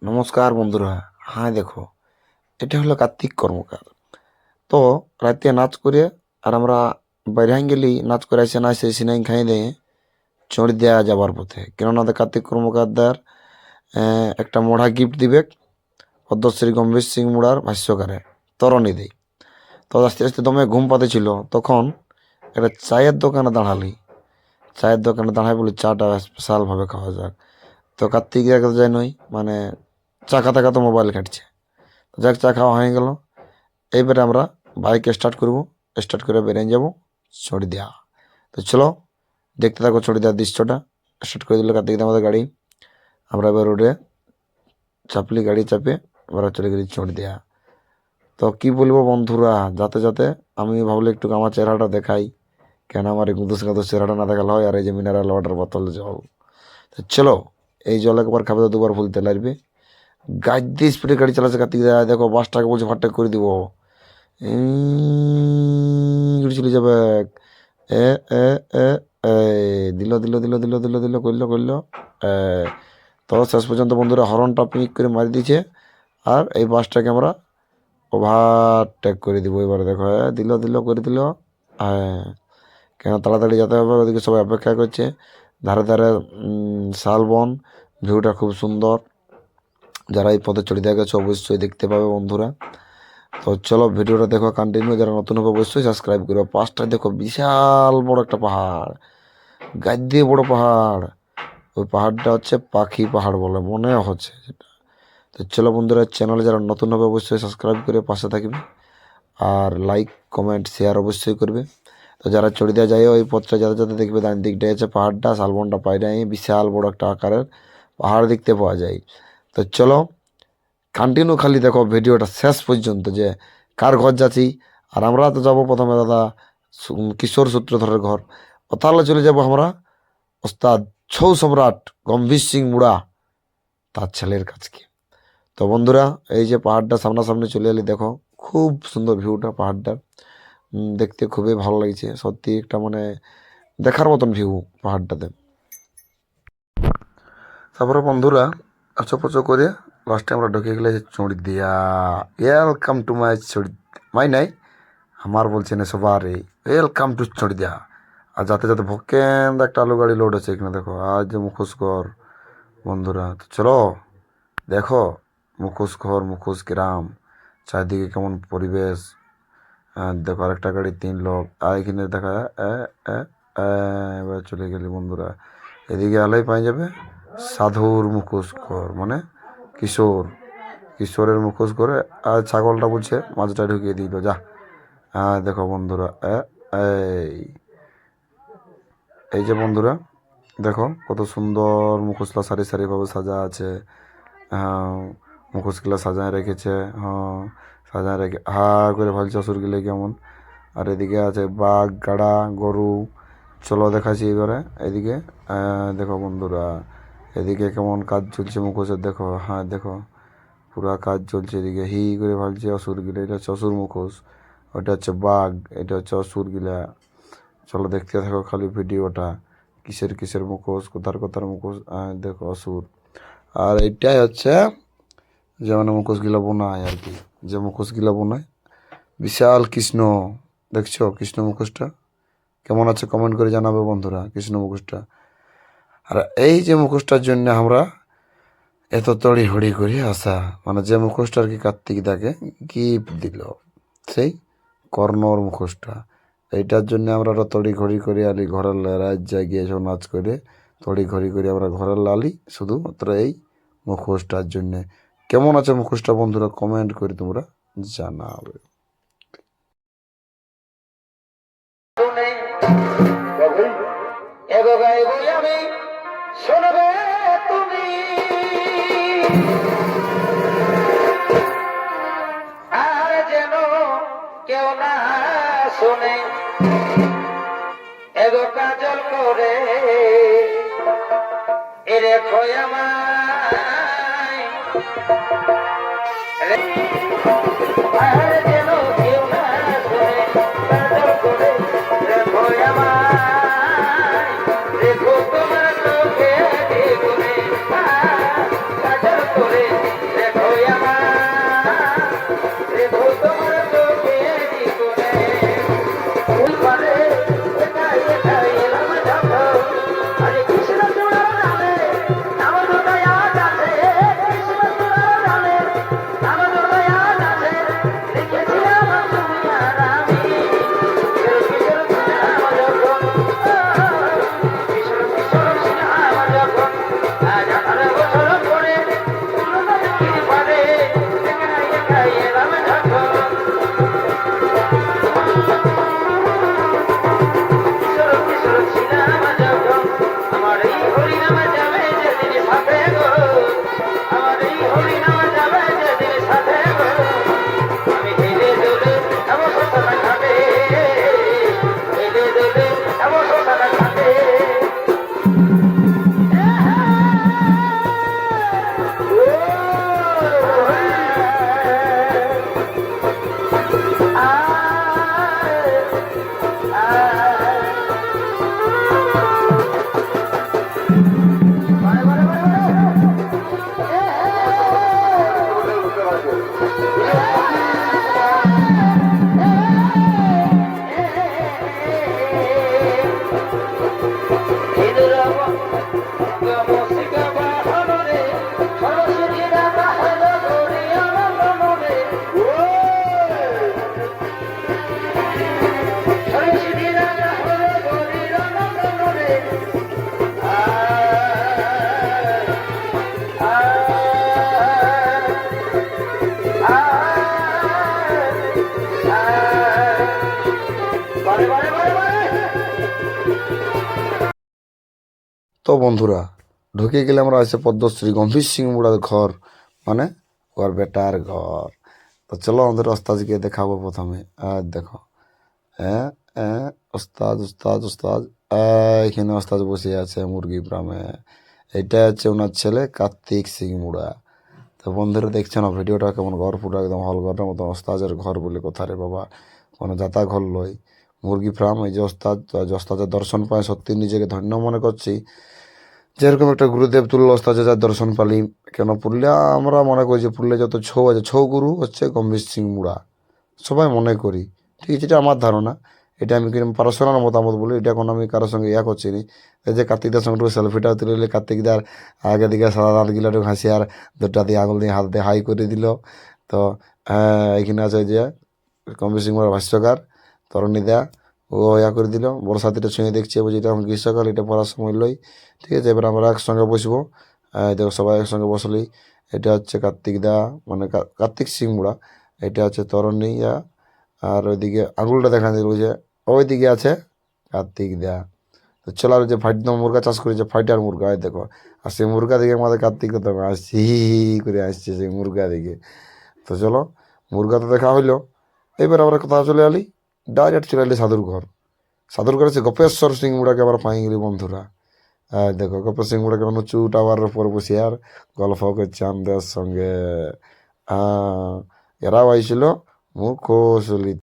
নমস্কার বন্ধুরা। হ্যাঁ দেখো, এটা হলো কার্তিক কর্মকার। তো রাতে নাচ করে আর আমরা বাইরে গেলি নাচ করে আসে না এসে সিনাই খাই দিয়ে চড় দেওয়া যাবার পথে, কেননা কার্তিক কর্মকারদার একটা মোড়া গিফট দিবে পদ্মশ্রী গম্ভীর সিং মুড়ার ভাষ্যকারে তরণী দেই। তো আস্তে আস্তে দমে ঘুম পাতে ছিল, তখন একটা চায়ের দোকানে দাঁড়ালি। চায়ের দোকানে দাঁড়াই বলি চাটা স্পেশালভাবে খাওয়া যাক। তো কার্তিক দেখা যায় নই, মানে চা খাতে খাতে মোবাইল ঘাঁটছে। যাক, চা খাওয়া হয়ে গেল। এইবারে আমরা বাইক স্টার্ট করব, স্টার্ট করে বেরিয়ে যাব চড়িদিয়া। তো চলো দেখতে থাকো চড়িদিয়ার দৃশ্যটা। স্টার্ট করে দিল কার্তিক আমাদের গাড়ি। আমরা এবার রোডে চাপলি, গাড়ি চাপে আমরা চলে গেছি চড়িদিয়া। তো কি বলবো বন্ধুরা, যাতে যাতে আমি ভাবলে একটু আমার চেহারাটা দেখাই, কেন আমার এই গুদুস গাদুস চেহারাটা না দেখালে হয়। আর এই যে মিনারেল ওয়াটার বোতল জল, তো চলো এই জল একবার খাবে তো দুবার ফুলতে লাগবে। গাড়ি দিয়ে স্পিডে গাড়ি চালাচ্ছে কার্তিক দা, দেখো বাসটাকে বলছে ফাট্টাক করে দিব, চলে যাবে। এ এ এ এ, দিল দিল দিল দিল দিল দিল করলো করলো। এ, তো শেষ পর্যন্ত বন্ধুরা হর্নটা পিক করে মারি দিয়েছে। আর এই বাসটাকে আমরা ওভারটেক করে দিব। এবারে দেখো, দিল দিল করে দিল। হ্যাঁ, কেন তাড়াতাড়ি যেতে হবে, ওদিকে সবাই অপেক্ষা করছে। ধারে ধারে শালবন, ভিউটা খুব সুন্দর। যারা এই পথে চড়ে দিয়ে গেছে অবশ্যই দেখতে পাবে বন্ধুরা। তো চলো ভিডিওটা দেখো কন্টিনিউ। যারা নতুন হবে অবশ্যই সাবস্ক্রাইব করো। পাশটা দেখো বিশাল বড় একটা পাহাড়, গাছ দিয়ে বড় পাহাড়। ওই পাহাড়টা হচ্ছে পাখি পাহাড় বলে মনে হচ্ছে সেটা। তো চলো বন্ধুরা, চ্যানেলে যারা নতুন হবে অবশ্যই সাবস্ক্রাইব করে পাশে থাকবে, আর লাইক কমেন্ট শেয়ার অবশ্যই করবে। তো যারা চড়ে দেওয়া যায় ওই পথটা যাতে যাতে দেখবে, ডান দিকটা আছে পাহাড়টা, শালবনটা পায়রা বিশাল বড় একটা আকারের পাহাড় দেখতে পাওয়া যায়। তো চলো কন্টিনিউ খালি দেখো ভিডিওটা শেষ পর্যন্ত, যে কার ঘর যাচ্ছি। আর আমরা তো যাবো প্রথমে দাদা কিশোর সূত্রধরের ঘর। ও তাহলে চলে যাবো আমরা ওস্তাদ ছৌ সম্রাট গম্ভীর সিং মুড়া তার ছেলের কাছকে। তো বন্ধুরা, এই যে পাহাড়টা সামনাসামনি চলে এলি, দেখো খুব সুন্দর ভিউটা পাহাড়টার। দেখতে খুবই ভালো লাগছে সত্যি, একটা মানে দেখার মতন ভিউ পাহাড়টাতে। তারপরে বন্ধুরা আচো করে লাস্টে আমরা ঢুকে গেলে চড়িদিয়া। ওয়েলকাম টু মাই মাই নাই আমার বলছে না সবার, ওয়েলকাম টু চড়িদিয়া। আর যাতে যাতে ভকেন একটা আলু গাড়ি লোড আছে এখানে, দেখো আজ যে মুখোশঘর বন্ধুরা। তো চলো দেখো মুখোশঘর, মুখোশ গ্রাম, চারদিকে কেমন পরিবেশ। দেখো আরেকটা গাড়ি 3 লোক। আর এখানে দেখা এবার চলে গেলি বন্ধুরা। এদিকে আলোয় পাই যাবে সাধুর মুখোশ ঘর, মানে কিশোরের মুখোশ করে। আর ছাগলটা বলছে মাছটা ঢুকিয়ে দিল যা। হ্যাঁ দেখো বন্ধুরা, এই এই যে বন্ধুরা দেখো কত সুন্দর মুখোশলা সারি সারিভাবে সাজা আছে। হ্যাঁ, মুখোশগুলা সাজায় রেখেছে। হ্যাঁ, সাজায় রেখে হা করে ভালছে অসুর গেলে কেমন। আর এদিকে আছে বাঘ, গাড়া, গরু। চলো দেখাচ্ছি এবারে এদিকে। দেখো বন্ধুরা এদিকে কেমন কাজ চলছে মুখোশের, দেখো। হ্যাঁ দেখো পুরা কাজ চলছে এদিকে, হি করে ভালছে অসুর গিলা। এটা হচ্ছে অসুর মুখোশ, ওটা হচ্ছে বাঘ, এটা হচ্ছে অসুর গিলা। চলো দেখতে থাকো খালি ভিডিওটা, কিসের কিসের মুখোশ, কোথার কোথার মুখোশ। দেখো অসুর। আর এইটাই হচ্ছে যে মানে মুখোশগুলা বোনায় আর কি, যে মুখোশগুলা বোনায় বিশাল কৃষ্ণ। দেখছো কৃষ্ণ মুখোশটা কেমন আছে কমেন্ট করে জানাবে বন্ধুরা, কৃষ্ণ মুখোশটা। আর এই যে মুখোশটার জন্য আমরা এত তড়িহড়ি করে আসা, মানে যে মুখোশটা আর কি কার্তিক দাকে গিফট দিল, সেই কর্ণর মুখোশটা। এইটার জন্য আমরা তড়িঘড়ি করে আলি ঘরের রাত জাগিয়ে সব নাচ করে তড়িঘড়ি করে আমরা ঘরের লালি শুধুমাত্র এই মুখোশটার জন্যে। কেমন আছে মুখোশটা বন্ধুরা কমেন্ট করে তোমরা জানাবে। শোনবে তুমি আর যেন কেউ না শোনে, এগো কাজল করে এরে খোয়ামায় আর যেন কেউ না শোনে, কাজল করে রে খোয়ামায় দেখো তোমার লোকে দেখো রে কাজল করে বন্ধুরা ঢুকে গেলে আমরা আছে পদ্মশ্রী গম্ভীর সিং মুড়ার ঘর, মানে ওর বেটার ঘর। তো চলো আমাদের ওস্তাদকে দেখাবো প্রথমে। আর দেখো, হ্যাঁ হ্যাঁ, ওস্তাদ ওস্তাদ ওস্তাদ। এখানে ওস্তাদ বসে আছে মুরগি ফার্মে। এটা হচ্ছে ওনার ছেলে কার্তিক সিং মুড়া। তো বন্ধুরা দেখছো না ভিডিওটা কেমন ঘর পুরো একদম হল ঘরের মতো। ওস্তাদের ঘর বলে কথা রে বাবা, কোনো যাতা ঘর লয়, মুরগি ফার্ম। এই যে ওস্তাদ, যে ওস্তাদের দর্শন পায় সত্যি নিজেকে ধন্য মনে করছি। যেরকম একটা গুরুদেব তুল্য ওস্তাদ যার দর্শন পালি। কেন পুরুলিয়া আমরা মনে করি যে পুরুলিয়া যত ছৌ আছে, ছৌ গুরু হচ্ছে গম্ভীর সিং মুড়া, সবাই মনে করি। ঠিক আছে, এটা আমার ধারণা। এটা আমি কিরকম পার্সোনাল মতামত বলি, এটা কোনো আমি কারোর সঙ্গে ইয়া করছি নি। এই যে কার্তিকদার সঙ্গে একটু সেলফিটা তুলে নিলে, কার্তিকদার আগে দিকে সাদা দাঁত গিলা একটু হাসি আর দুটা দিয়ে আঙুল দিয়ে হাত দিয়ে হাই করে দিল। তো এখানে আছে ওই যে গম্ভীর সিং মুড়ার ভাষ্যকার তরণী দা, ও ইয়া করে দিল। বরসাতিটা ছুঁয়ে দেখছি, বুঝি এটা এখন গ্রীষ্মকাল, এটা পড়ার সময় লই। ঠিক আছে, এবার আমরা একসঙ্গে বসবো। দেখো সবাই একসঙ্গে বসলি। এটা হচ্ছে কার্তিক দা, মানে কার্তিক সিং মুড়া। এটা হচ্ছে তরণী ইয়া, আর ওইদিকে আঙুলটা দেখা যায় বুঝে, ওইদিকে আছে কার্তিক দা। তো চলো, আর যে ফাইট মুরগা চাষ করেছে, ফাইটার মুরগা, এই দেখো। আর সেই মুরগা দিকে আমাদের কার্তিক দা তখন আসছে, হি হি হি করে আসছে সেই মুরগা দিকে। তো চলো, মুরগা তো দেখা হইলো। এবার আমরা কোথাও চলে আলি, ডাইরেক্ট চলে এলি সাধুর ঘর। সাধুর ঘরে সে গোপেশ্বর সিং মুড়াকে আবার পাই গেলি বন্ধুরা। দেখো গোপেশ্বর সিং মুড়াকে উঁচু টাওয়ারের উপর বসে আর গল্প করছে আমাদের সঙ্গে। এরাও আইছিল মুখোশ